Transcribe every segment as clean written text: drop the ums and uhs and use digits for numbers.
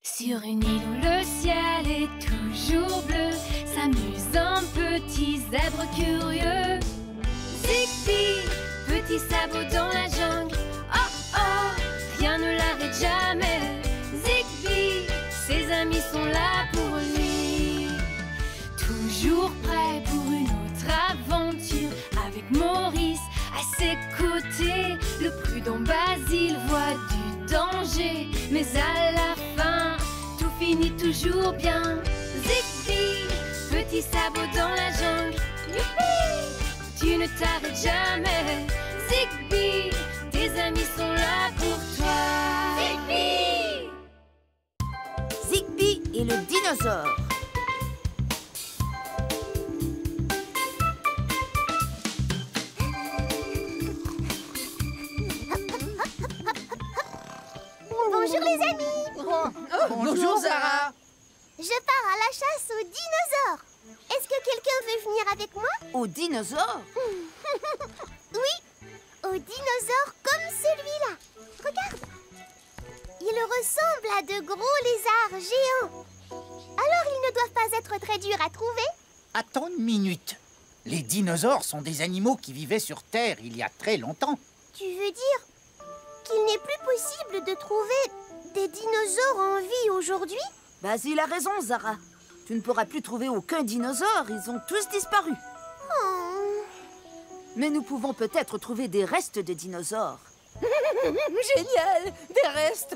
Sur une île où le ciel est toujours bleu, s'amuse un petit zèbre curieux. Zigbee, petit sabot dans la jungle. Oh oh, rien ne l'arrête jamais. Zigbee, ses amis sont là pour lui. Toujours prêt pour une autre aventure, avec Maurice à ses côtés. Le prudent Basile voit du danger, mais à la fin, tout finit toujours bien. Zigbee, petit sabot dans la jungle. Youpi, tu ne t'arrêtes jamais. Zigbee, tes amis sont là pour toi. Zigbee! Zigbee et le dinosaure. Bonjour les amis. Bonjour Zara. Je pars à la chasse aux dinosaures. Est-ce que quelqu'un veut venir avec moi? Aux dinosaures? Oui, aux dinosaures comme celui-là. Regarde. Il ressemble à de gros lézards géants. Alors ils ne doivent pas être très durs à trouver? Attends une minute. Les dinosaures sont des animaux qui vivaient sur Terre il y a très longtemps. Tu veux dire qu'il n'est plus possible de trouver des dinosaures en vie aujourd'hui? Basile a raison, Zara. Tu ne pourras plus trouver aucun dinosaure, ils ont tous disparu. Oh. Mais nous pouvons peut-être trouver des restes de dinosaures. Génial! Des restes!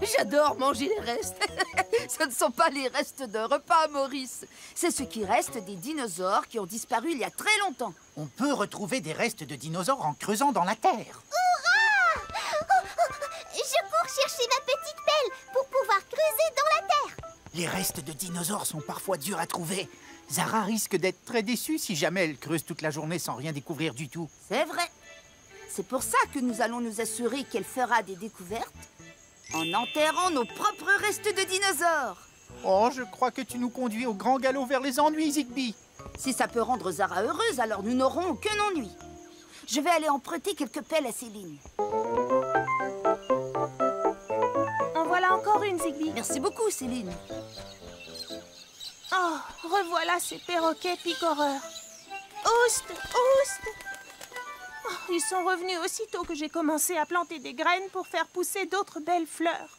J'adore manger les restes! Ce ne sont pas les restes d'un repas, Maurice. C'est ce qui reste des dinosaures qui ont disparu il y a très longtemps. On peut retrouver des restes de dinosaures en creusant dans la terre. Je cours chercher ma petite pelle pour pouvoir creuser dans la terre. Les restes de dinosaures sont parfois durs à trouver. Zara risque d'être très déçue si jamais elle creuse toute la journée sans rien découvrir du tout. C'est vrai. C'est pour ça que nous allons nous assurer qu'elle fera des découvertes en enterrant nos propres restes de dinosaures. Oh, je crois que tu nous conduis au grand galop vers les ennuis, Zigbee. Si ça peut rendre Zara heureuse, alors nous n'aurons aucun ennui. Je vais aller emprunter quelques pelles à Céline. En voilà encore une, Zigbee. Merci beaucoup, Céline. Oh, revoilà ces perroquets picoreurs. Oust, oust. Oh, ils sont revenus aussitôt que j'ai commencé à planter des graines pour faire pousser d'autres belles fleurs.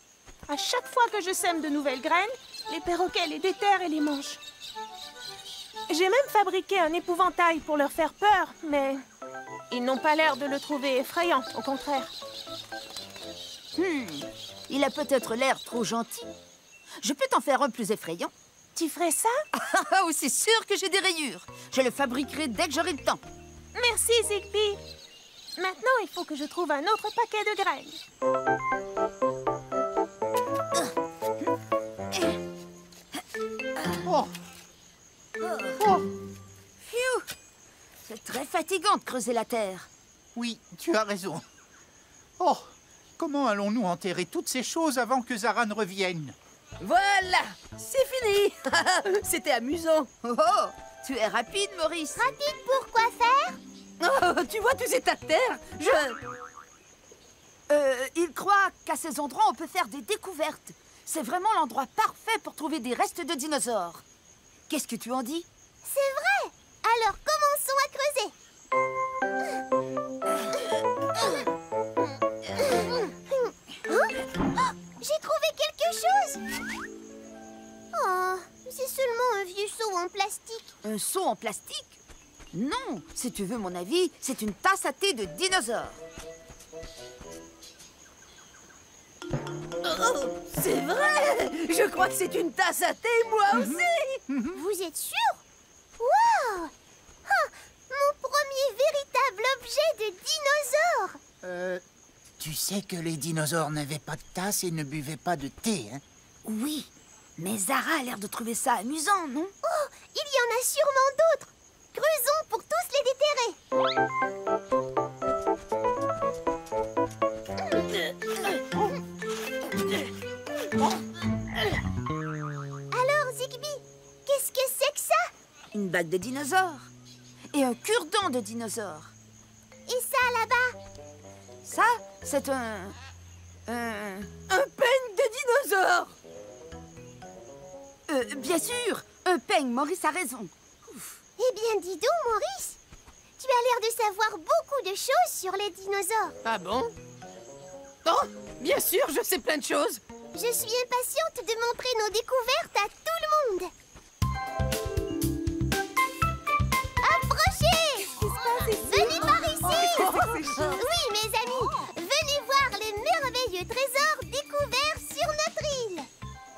À chaque fois que je sème de nouvelles graines, les perroquets les déterrent et les mangent. J'ai même fabriqué un épouvantail pour leur faire peur, mais ils n'ont pas l'air de le trouver effrayant, au contraire. Il a peut-être l'air trop gentil. Je peux t'en faire un plus effrayant. Tu ferais ça? Ah, oh, c'est sûr que j'ai des rayures. Je le fabriquerai dès que j'aurai le temps. Merci, Zigbee. Maintenant, il faut que je trouve un autre paquet de graines. Oh. Oh. Phew! C'est très fatigant de creuser la terre. Oui, tu as raison. Oh, comment allons-nous enterrer toutes ces choses avant que Zara ne revienne? Voilà! C'est fini! C'était amusant! Oh, tu es rapide, Maurice. Rapide pour quoi faire? Oh, tu vois tous ces tas de terre? Il croit qu'à ces endroits, on peut faire des découvertes. C'est vraiment l'endroit parfait pour trouver des restes de dinosaures. Qu'est-ce que tu en dis? C'est vrai. Alors commençons à creuser. Oh, j'ai trouvé quelque chose. Oh, c'est seulement un vieux seau en plastique. Un seau en plastique? Non, si tu veux mon avis, c'est une tasse à thé de dinosaure. Oh, c'est vrai! Je crois que c'est une tasse à thé, moi aussi! Vous êtes sûr? Waouh! Ah, mon premier véritable objet de dinosaure! Tu sais que les dinosaures n'avaient pas de tasse et ne buvaient pas de thé, hein? Oui, mais Zara a l'air de trouver ça amusant, non? Oh, il y en a sûrement d'autres! Creusons pour tous les déterrer! Alors, Zigbee, qu'est-ce que c'est que ça? Une bague de dinosaure. Et un cure-dent de dinosaure. Et ça, là-bas? Ça, c'est un Un peigne de dinosaure! Bien sûr. Peigne, Maurice a raison. Eh bien, dis donc, Maurice, tu as l'air de savoir beaucoup de choses sur les dinosaures. Ah bon? Oh, bien sûr, je sais plein de choses. Je suis impatiente de montrer nos découvertes à tout le monde. Approchez! Venez par ici! Oui, mes amis, venez voir les merveilleux trésors découverts sur notre île.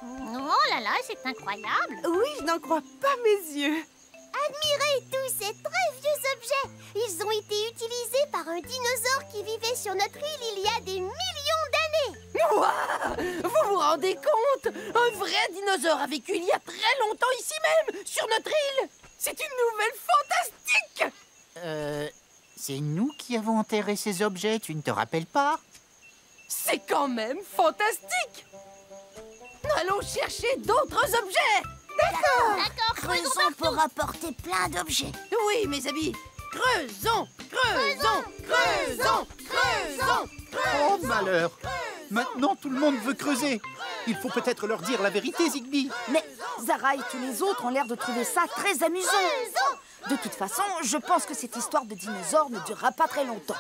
Oh là là, c'est incroyable. Oui, je n'en crois pas mes yeux. Admirez tous ces très vieux objets. Ils ont été utilisés par un dinosaure qui vivait sur notre île il y a des millions d'années. Ouah, vous vous rendez compte? Un vrai dinosaure a vécu il y a très longtemps ici même, sur notre île. C'est une nouvelle fantastique. C'est nous qui avons enterré ces objets, tu ne te rappelles pas? C'est quand même fantastique. Allons chercher d'autres objets. D'accord, Creusons pour rapporter plein d'objets. Oui, mes amis, creusons, creusons, creusons, creusons, Oh, malheur! Maintenant, tout le monde veut creuser. Il faut peut-être leur dire la vérité, Zigby. Mais Zara et tous les autres ont l'air de trouver ça très amusant. De toute façon, je pense que cette histoire de dinosaures ne durera pas très longtemps.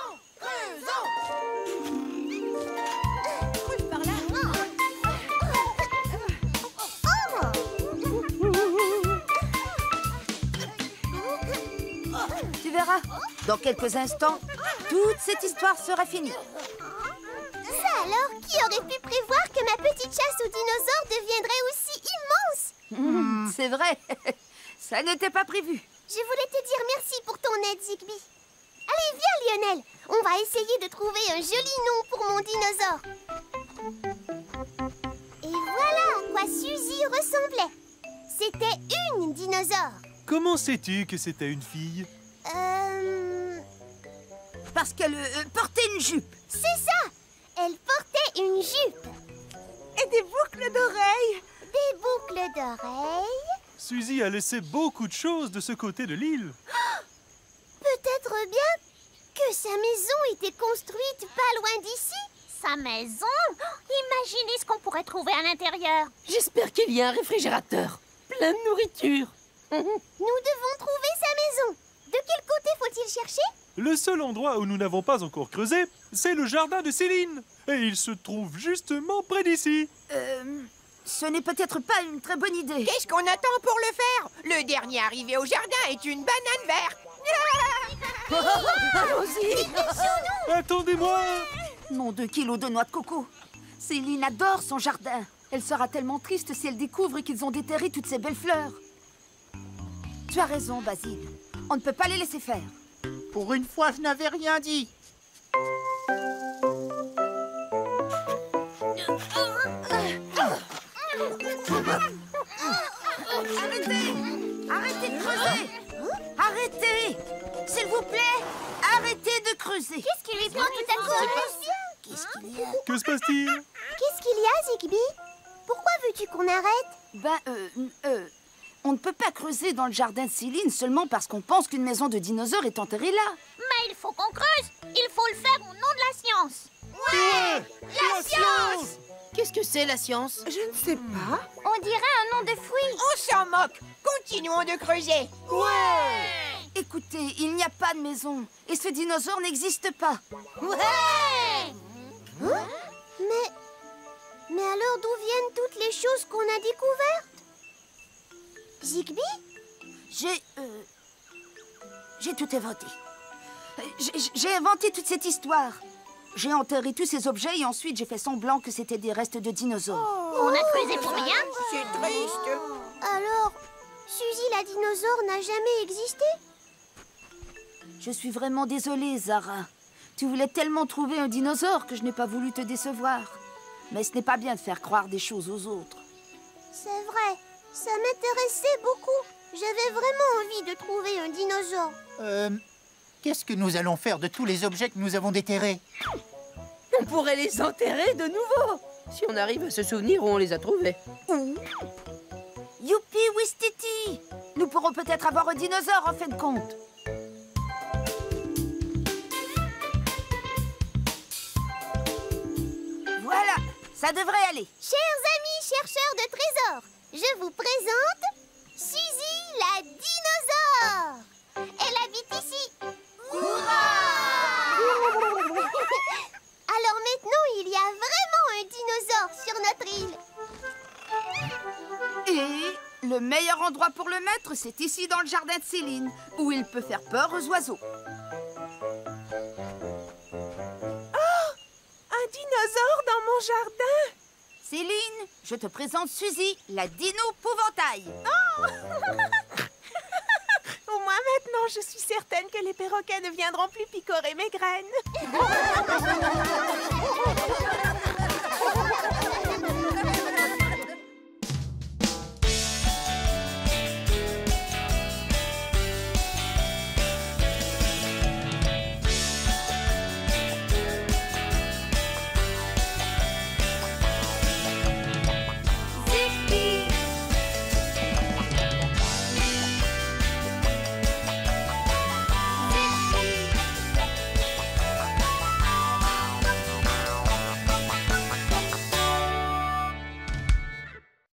Tu verras, dans quelques instants, toute cette histoire sera finie. Ça alors, qui aurait pu prévoir que ma petite chasse aux dinosaures deviendrait aussi immense? C'est vrai, ça n'était pas prévu. Je voulais te dire merci pour ton aide, Zigby. Allez, viens, Lionel. On va essayer de trouver un joli nom pour mon dinosaure. Et voilà à quoi Suzy ressemblait. C'était une dinosaure. Comment sais-tu que c'était une fille? Parce qu'elle portait une jupe. C'est ça. Elle portait une jupe. Et des boucles d'oreilles. Des boucles d'oreilles. Suzy a laissé beaucoup de choses de ce côté de l'île. Peut-être bien que sa maison était construite pas loin d'ici. Sa maison? Imaginez ce qu'on pourrait trouver à l'intérieur. J'espère qu'il y a un réfrigérateur, plein de nourriture. Nous devons trouver sa maison. De quel côté faut-il chercher? Le seul endroit où nous n'avons pas encore creusé, c'est le jardin de Céline. Et il se trouve justement près d'ici. Ce n'est peut-être pas une très bonne idée. Qu'est-ce qu'on attend pour le faire? Le dernier arrivé au jardin est une banane verte. Allons-y. Attendez-moi! Mon 2 kilos de noix de coco. Céline adore son jardin. Elle sera tellement triste si elle découvre qu'ils ont déterré toutes ces belles fleurs. Tu as raison, Basile. On ne peut pas les laisser faire. Pour une fois, je n'avais rien dit. Arrêtez! Arrêtez de creuser! Arrêtez! S'il vous plaît, arrêtez de creuser! Qu'est-ce qui lui prend tout à coup? Qu'est-ce qu'il y a? Que se passe-t-il? Qu'est-ce qu'il y a, Zigby? Pourquoi veux-tu qu'on arrête? On ne peut pas creuser dans le jardin de Céline seulement parce qu'on pense qu'une maison de dinosaures est enterrée là. Mais il faut qu'on creuse. Il faut le faire au nom de la science. La science! Qu'est-ce que c'est, la science? Je ne sais pas. On dirait un nom de fruit. On s'en moque. Continuons de creuser. Écoutez, il n'y a pas de maison et ce dinosaure n'existe pas. Mais alors d'où viennent toutes les choses qu'on a découvertes? Zigby? J'ai tout inventé. J'ai inventé toute cette histoire. J'ai enterré tous ces objets et ensuite j'ai fait semblant que c'était des restes de dinosaures. On a creusé pour rien. C'est triste. Alors, Suzy la dinosaure n'a jamais existé? Je suis vraiment désolée, Zara. Tu voulais tellement trouver un dinosaure que je n'ai pas voulu te décevoir. Mais ce n'est pas bien de faire croire des choses aux autres. C'est vrai, ça m'intéressait beaucoup. J'avais vraiment envie de trouver un dinosaure. Qu'est-ce que nous allons faire de tous les objets que nous avons déterrés? On pourrait les enterrer de nouveau, si on arrive à se souvenir où on les a trouvés. Youpi Wistiti! Nous pourrons peut-être avoir un dinosaure en fin de compte. Voilà, ça devrait aller. Chers amis chercheurs de trésors, je vous présente Suzy la dinosaure. Elle habite ici. Alors maintenant, il y a vraiment un dinosaure sur notre île. Et le meilleur endroit pour le mettre, c'est ici dans le jardin de Céline, où il peut faire peur aux oiseaux. Un dinosaure dans mon jardin. Céline, je te présente Suzy, la dino-pouvantail. Au moins maintenant, je suis certaine que les perroquets ne viendront plus picorer mes graines.